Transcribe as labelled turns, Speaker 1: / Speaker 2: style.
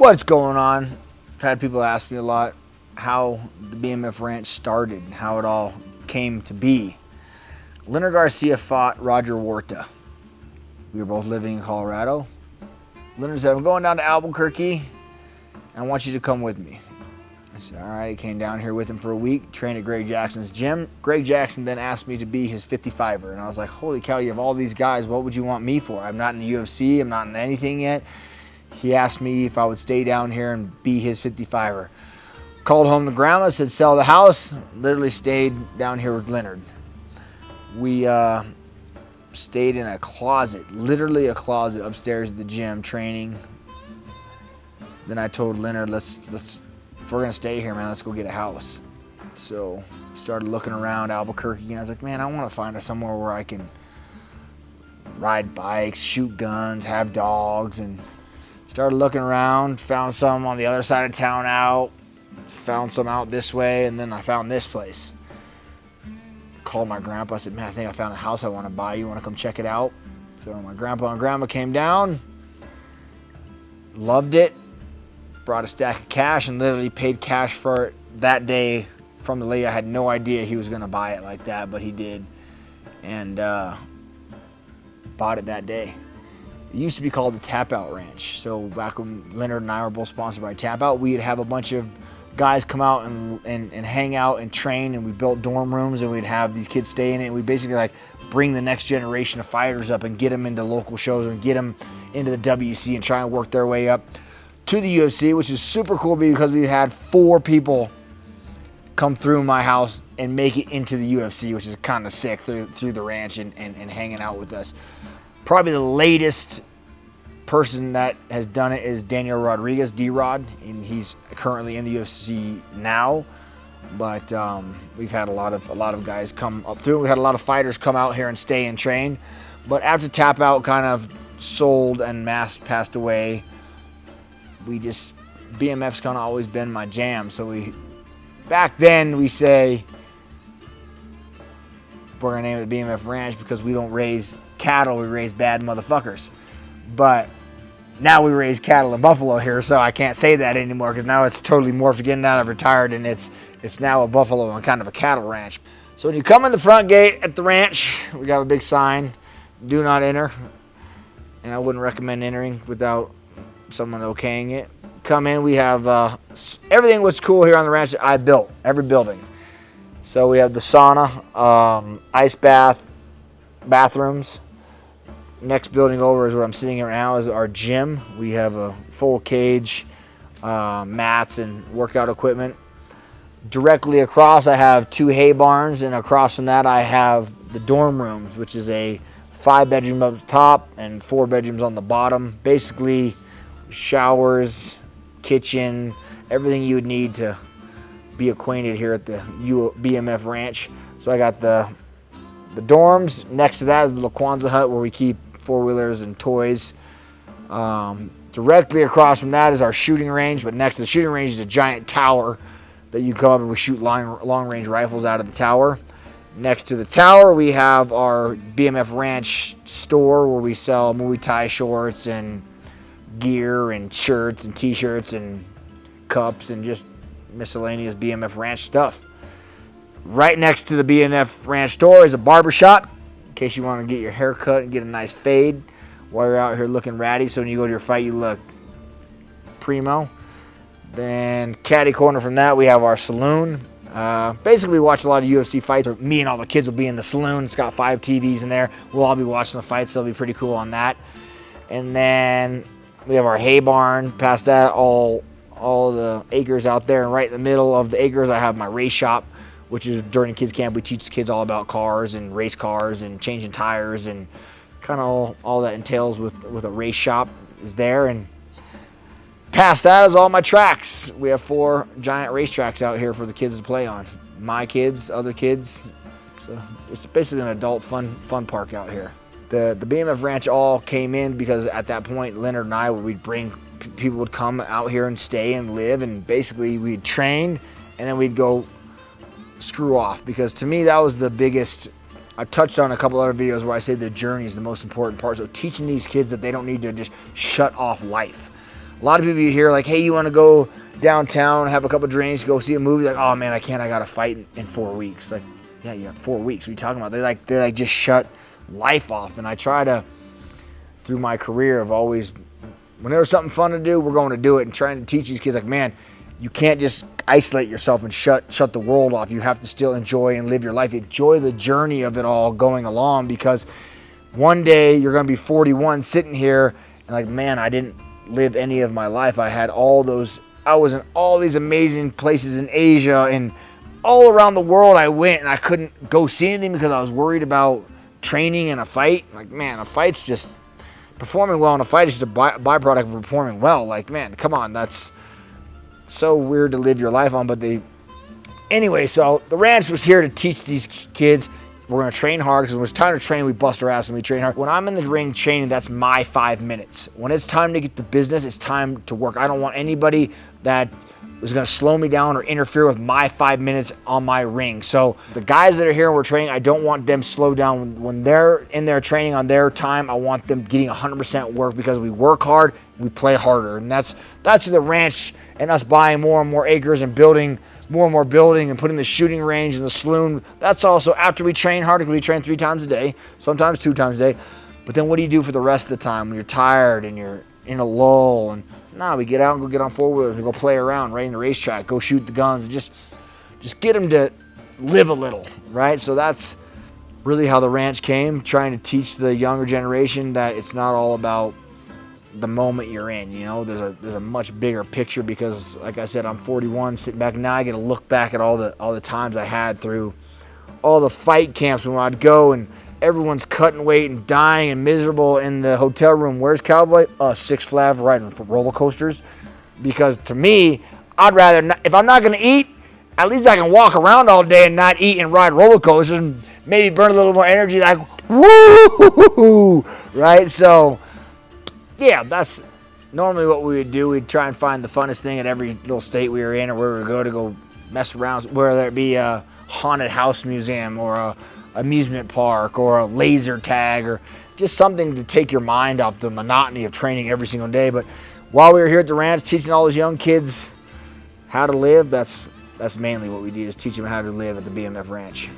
Speaker 1: What's going on? I've had people ask me a lot how the BMF Ranch started and how it all came to be. Leonard Garcia fought Roger Huerta. We were both living in Colorado. Leonard said, I'm going down to Albuquerque and I want you to come with me. I said, all right. I came down here with him for a week, trained at Greg Jackson's gym. Greg Jackson then asked me to be his 55er. And I was like, holy cow, you have all these guys. What would you want me for? I'm not in the UFC. I'm not in anything yet. He asked me if I would stay down here and be his 55er. Called home to grandma, said sell the house. Literally stayed down here with Leonard. We stayed in a closet, literally a closet upstairs at the gym training. Then I told Leonard, let's if we're gonna stay here, man, let's go get a house. So started looking around Albuquerque and I was like, man, I want to find somewhere where I can ride bikes, shoot guns, have dogs, and started looking around, found some on the other side of town out, found some out this way, and then I found this place. Called my grandpa, I said, man, I think I found a house I want to buy. You want to come check it out? So my grandpa and grandma came down, loved it, brought a stack of cash, and literally paid cash for it that day from the lady. I had no idea he was going to buy it like that, but he did, and bought it that day. It used to be called the Tap Out Ranch. So back when Leonard and I were both sponsored by Tap Out, we'd have a bunch of guys come out and hang out and train, and we built dorm rooms and we'd have these kids stay in it. And we basically like bring the next generation of fighters up and get them into local shows and get them into the WC and try and work their way up to the UFC, which is super cool because we had 4 people come through my house and make it into the UFC, which is kind of sick, through the ranch and hanging out with us. Probably the latest person that has done it is Daniel Rodriguez, D-Rod, and he's currently in the UFC now. But we've had a lot of guys come up through. We had a lot of fighters come out here and stay and train. But after Tap Out kind of sold and passed away, BMF's kind of always been my jam. So back then we say we're gonna name it the BMF Ranch because we don't raise cattle, we raise bad motherfuckers. But now we raise cattle in Buffalo here, so I can't say that anymore because now it's totally morphed again. Now I've retired and it's now a buffalo and kind of a cattle ranch. So when you come in the front gate at the ranch, we got a big sign, do not enter. And I wouldn't recommend entering without someone okaying it. Come in, we have everything what's cool here on the ranch that I built, every building. So we have the sauna, ice bath, bathrooms. Next building over is what I'm sitting in right now is our gym. We have a full cage, mats and workout equipment. Directly across I have 2 hay barns, and across from that I have the dorm rooms, which is a 5 bedroom up the top and 4 bedrooms on the bottom. Basically showers, kitchen, everything you would need to be acquainted here at the BMF Ranch. So I got the dorms. Next to that is the Laquanza hut where we keep 4-wheelers and toys. Directly across from that is our shooting range, but next to the shooting range is a giant tower that you come up and we shoot long range rifles out of the tower. Next to the tower we have our BMF Ranch store where we sell Muay Thai shorts and gear and shirts and t-shirts and cups and just miscellaneous BMF Ranch stuff. Right next to the BMF Ranch store is a barber shop in case you want to get your hair cut and get a nice fade while you're out here looking ratty, so when you go to your fight you look primo. Then caddy corner from that we have our saloon. Basically we watch a lot of UFC fights. Me and all the kids will be in the saloon. It's got 5 TVs in there. We'll all be watching the fights, so it'll be pretty cool on that. And then we have our hay barn. Past that, all the acres out there, and right in the middle of the acres I have my race shop, which is during kids camp we teach the kids all about cars and race cars and changing tires and kind of all that entails with a race shop is there. And past that is all my tracks. We have 4 giant race tracks out here for the kids to play on. My kids, other kids. So it's basically an adult fun park out here. The BMF Ranch all came in because at that point Leonard and I we'd bring people would come out here and stay and live, and basically we'd train and then we'd go screw off, because to me that was the biggest. I've touched on a couple other videos where I say the journey is the most important part. So teaching these kids that they don't need to just shut off life. lot of people you hear like, hey, you want to go downtown, have a couple drinks, go see a movie? Like, oh man, I can't. I got to fight in 4 weeks. Like, yeah, you got 4 weeks. What are you talking about? They like just shut life off. And I try to, through my career, I've always, when there's something fun to do, we're going to do it, and trying to teach these kids like, man, you can't just isolate yourself and shut the world off. You have to still enjoy and live your life. Enjoy the journey of it all going along, because one day you're going to be 41 sitting here and like, man, I didn't live any of my life. I was in all these amazing places in Asia and all around the world I went, and I couldn't go see anything because I was worried about training and a fight. Like, man, a fight's just performing well, and a fight is just a byproduct of performing well. Like, man, come on, that's so weird to live your life on. But anyway, so the ranch was here to teach these kids. We're going to train hard, because when it's time to train, we bust our ass and we train hard. When I'm in the ring training, that's my 5 minutes. When it's time to get to business, it's time to work. I don't want anybody that is going to slow me down or interfere with my 5 minutes on my ring. So the guys that are here and we're training, I don't want them slowed down. When they're in there training on their time, I want them getting 100% work, because we work hard, we play harder. And that's the ranch and us buying more and more acres and building more and more building and putting the shooting range and the saloon. That's also after we train hard, because we train 3 times a day, sometimes 2 times a day. But then what do you do for the rest of the time when you're tired and you're in a lull? And we get out and go get on 4-wheelers and go play around right in the racetrack, go shoot the guns, and just get them to live a little, right? So that's really how the ranch came, trying to teach the younger generation that it's not all about the moment you're in. There's a much bigger picture, because like I said, I'm 41 sitting back, and now I get to look back at all the times I had through all the fight camps when I'd go and everyone's cutting weight and dying and miserable in the hotel room. Where's Cowboy? Six Flags riding roller coasters. Because to me, I'd rather not, if I'm not going to eat, at least I can walk around all day and not eat and ride roller coasters and maybe burn a little more energy, like woo, right? So yeah, that's normally what we would do. We'd try and find the funnest thing at every little state we were in, or where we would go mess around, whether it be a haunted house museum or a amusement park or a laser tag, or just something to take your mind off the monotony of training every single day. But while we were here at the ranch teaching all those young kids how to live, that's mainly what we do, is teach them how to live at the BMF Ranch.